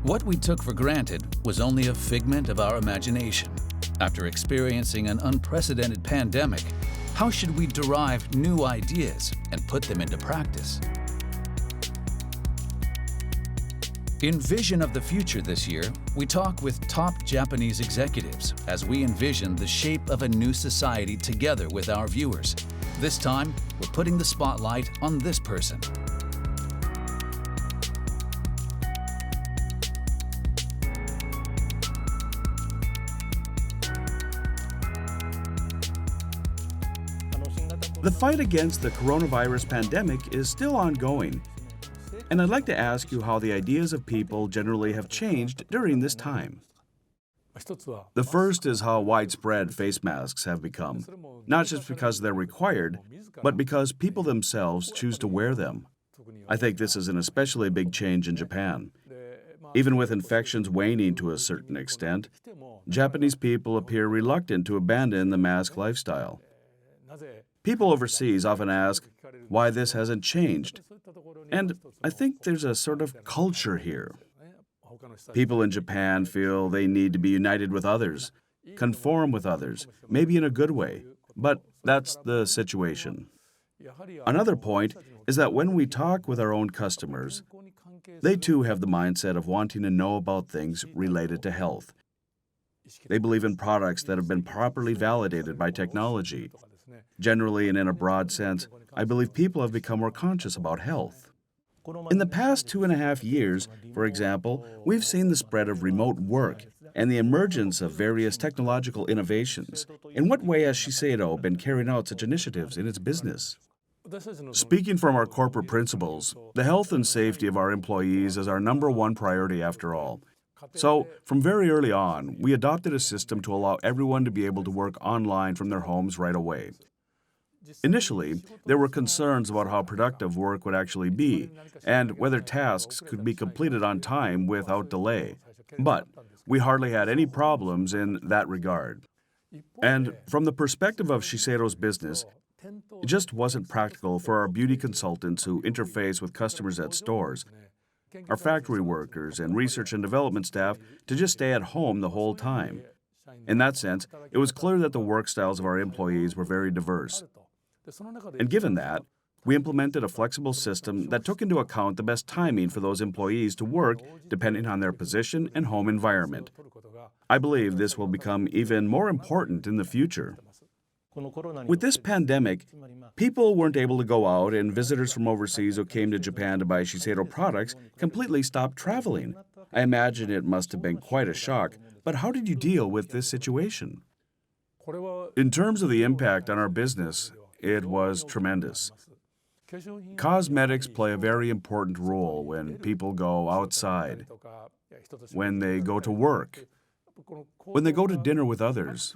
What we took for granted was only a figment of our imagination. After experiencing an unprecedented pandemic, how should we derive new ideas and put them into practice? In Vision of the Future this year, we talk with top Japanese executives as we envision the shape of a new society together with our viewers. This time, we're putting the spotlight on this person. The fight against the coronavirus pandemic is still ongoing, and I'd like to ask you how the ideas of people generally have changed during this time. The first is how widespread face masks have become, not just because they're required, but because people themselves choose to wear them. I think this is an especially big change in Japan. Even with infections waning to a certain extent, Japanese people appear reluctant to abandon the mask lifestyle. People overseas often ask why this hasn't changed, and I think there's a sort of culture here. People in Japan feel they need to be united with others, conform with others, maybe in a good way, but that's the situation. Another point is that when we talk with our own customers, they too have the mindset of wanting to know about things related to health. They believe in products that have been properly validated by technology. Generally and in a broad sense, I believe people have become more conscious about health. In the past 2.5 years, for example, we've seen the spread of remote work and the emergence of various technological innovations. In what way has Shiseido been carrying out such initiatives in its business? Speaking from our corporate principles, the health and safety of our employees is our #1 priority after all. So, from very early on, we adopted a system to allow everyone to be able to work online from their homes right away. Initially, there were concerns about how productive work would actually be and whether tasks could be completed on time without delay. But we hardly had any problems in that regard. And from the perspective of Shiseido's business, it just wasn't practical for our beauty consultants who interface with customers at stores, our factory workers and research and development staff to just stay at home the whole time. In that sense, it was clear that the work styles of our employees were very diverse. And given that, we implemented a flexible system that took into account the best timing for those employees to work depending on their position and home environment. I believe this will become even more important in the future. With this pandemic, people weren't able to go out, and visitors from overseas who came to Japan to buy Shiseido products completely stopped traveling. I imagine it must have been quite a shock, but how did you deal with this situation? In terms of the impact on our business, it was tremendous. Cosmetics play a very important role when people go outside, when they go to work, when they go to dinner with others,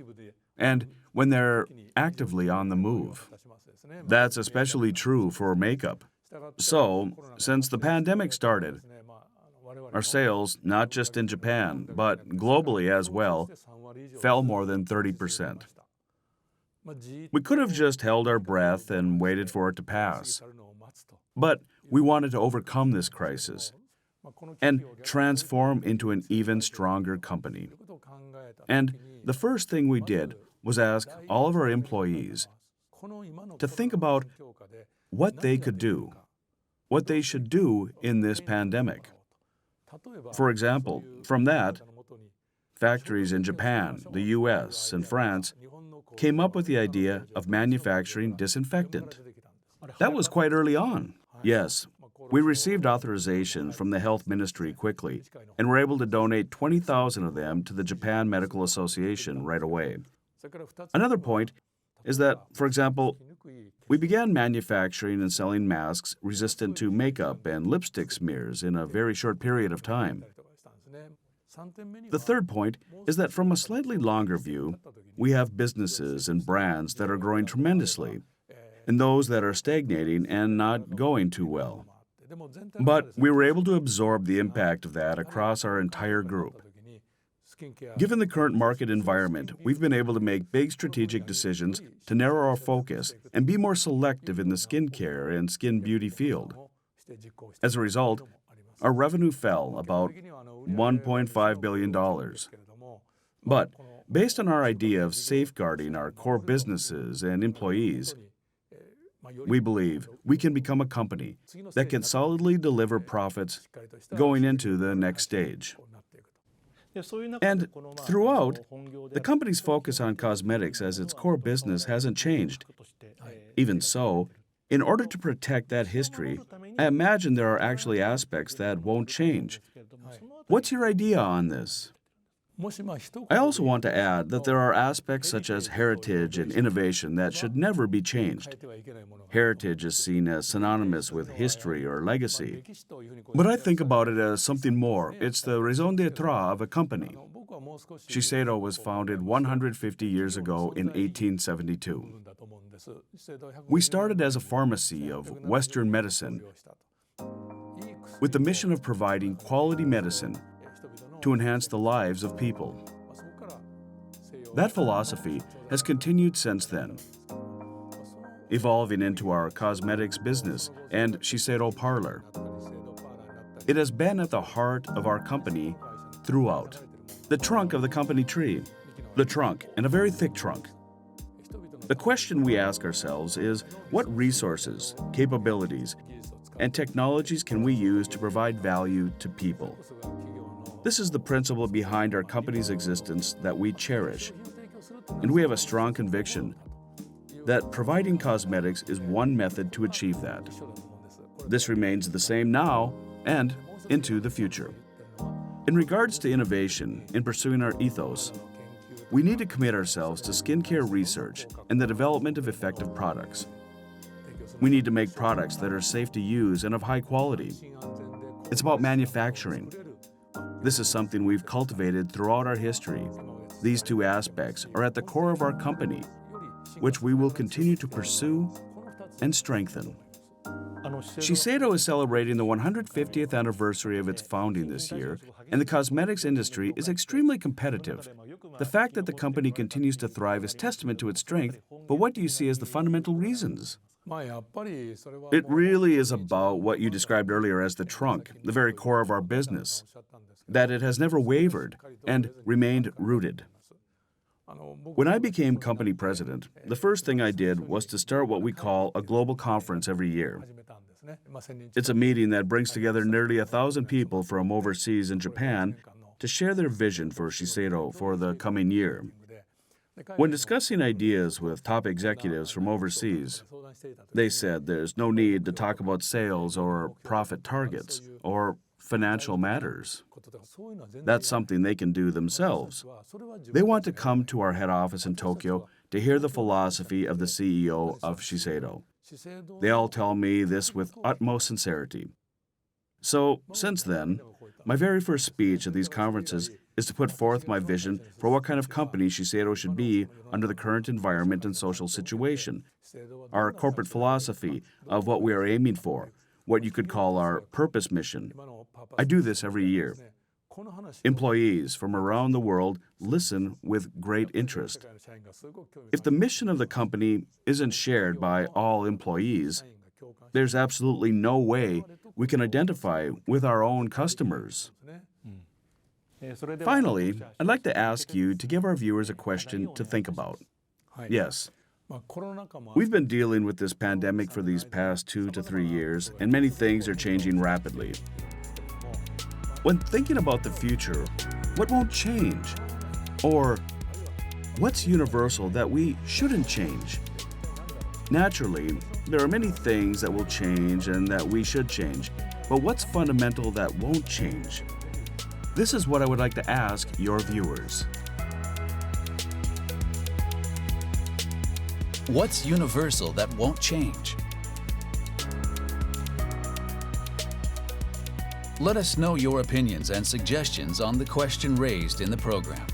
and when they're actively on the move. That's especially true for makeup. So, since the pandemic started, our sales, not just in Japan, but globally as well, fell more than 30%. We could have just held our breath and waited for it to pass. But we wanted to overcome this crisis and transform into an even stronger company. And the first thing we did was ask all of our employees to think about what they could do, what they should do in this pandemic. For example, from that, factories in Japan, the US, and France came up with the idea of manufacturing disinfectant. That was quite early on. Yes, we received authorization from the Health Ministry quickly and were able to donate 20,000 of them to the Japan Medical Association right away. Another point is that, for example, we began manufacturing and selling masks resistant to makeup and lipstick smears in a very short period of time. The third point is that from a slightly longer view, we have businesses and brands that are growing tremendously, and those that are stagnating and not going too well. But we were able to absorb the impact of that across our entire group. Given the current market environment, we've been able to make big strategic decisions to narrow our focus and be more selective in the skincare and skin beauty field. As a result, our revenue fell about $1.5 billion. But based on our idea of safeguarding our core businesses and employees, we believe we can become a company that can solidly deliver profits going into the next stage. And throughout, the company's focus on cosmetics as its core business hasn't changed. Even so, in order to protect that history, I imagine there are actually aspects that won't change. What's your idea on this? I also want to add that there are aspects such as heritage and innovation that should never be changed. Heritage is seen as synonymous with history or legacy. But I think about it as something more. It's the raison d'etre of a company. Shiseido was founded 150 years ago in 1872. We started as a pharmacy of Western medicine with the mission of providing quality medicine to enhance the lives of people. That philosophy has continued since then, evolving into our cosmetics business and Shiseido Parlor. It has been at the heart of our company throughout. The trunk of the company tree, the trunk, and a very thick trunk. The question we ask ourselves is, what resources, capabilities, and technologies can we use to provide value to people? This is the principle behind our company's existence that we cherish, and we have a strong conviction that providing cosmetics is one method to achieve that. This remains the same now and into the future. In regards to innovation, in pursuing our ethos, we need to commit ourselves to skincare research and the development of effective products. We need to make products that are safe to use and of high quality. It's about manufacturing. This is something we've cultivated throughout our history. These two aspects are at the core of our company, which we will continue to pursue and strengthen. Shiseido is celebrating the 150th anniversary of its founding this year, and the cosmetics industry is extremely competitive. The fact that the company continues to thrive is testament to its strength, but what do you see as the fundamental reasons? It really is about what you described earlier as the trunk, the very core of our business, that it has never wavered and remained rooted. When I became company president, the first thing I did was to start what we call a global conference every year. It's a meeting that brings together nearly 1,000 people from overseas in Japan to share their vision for Shiseido for the coming year. When discussing ideas with top executives from overseas, they said there's no need to talk about sales or profit targets or financial matters. That's something they can do themselves. They want to come to our head office in Tokyo to hear the philosophy of the CEO of Shiseido. They all tell me this with utmost sincerity. So, since then, my very first speech at these conferences is to put forth my vision for what kind of company Shiseido should be under the current environment and social situation, our corporate philosophy of what we are aiming for, what you could call our purpose mission. I do this every year. Employees from around the world listen with great interest. If the mission of the company isn't shared by all employees, there's absolutely no way we can identify with our own customers. Finally, I'd like to ask you to give our viewers a question to think about. Yes, we've been dealing with this pandemic for these past 2 to 3 years, and many things are changing rapidly. When thinking about the future, what won't change? Or what's universal that we shouldn't change? Naturally, there are many things that will change and that we should change, but what's fundamental that won't change? This is what I would like to ask your viewers. What's universal that won't change? Let us know your opinions and suggestions on the question raised in the program.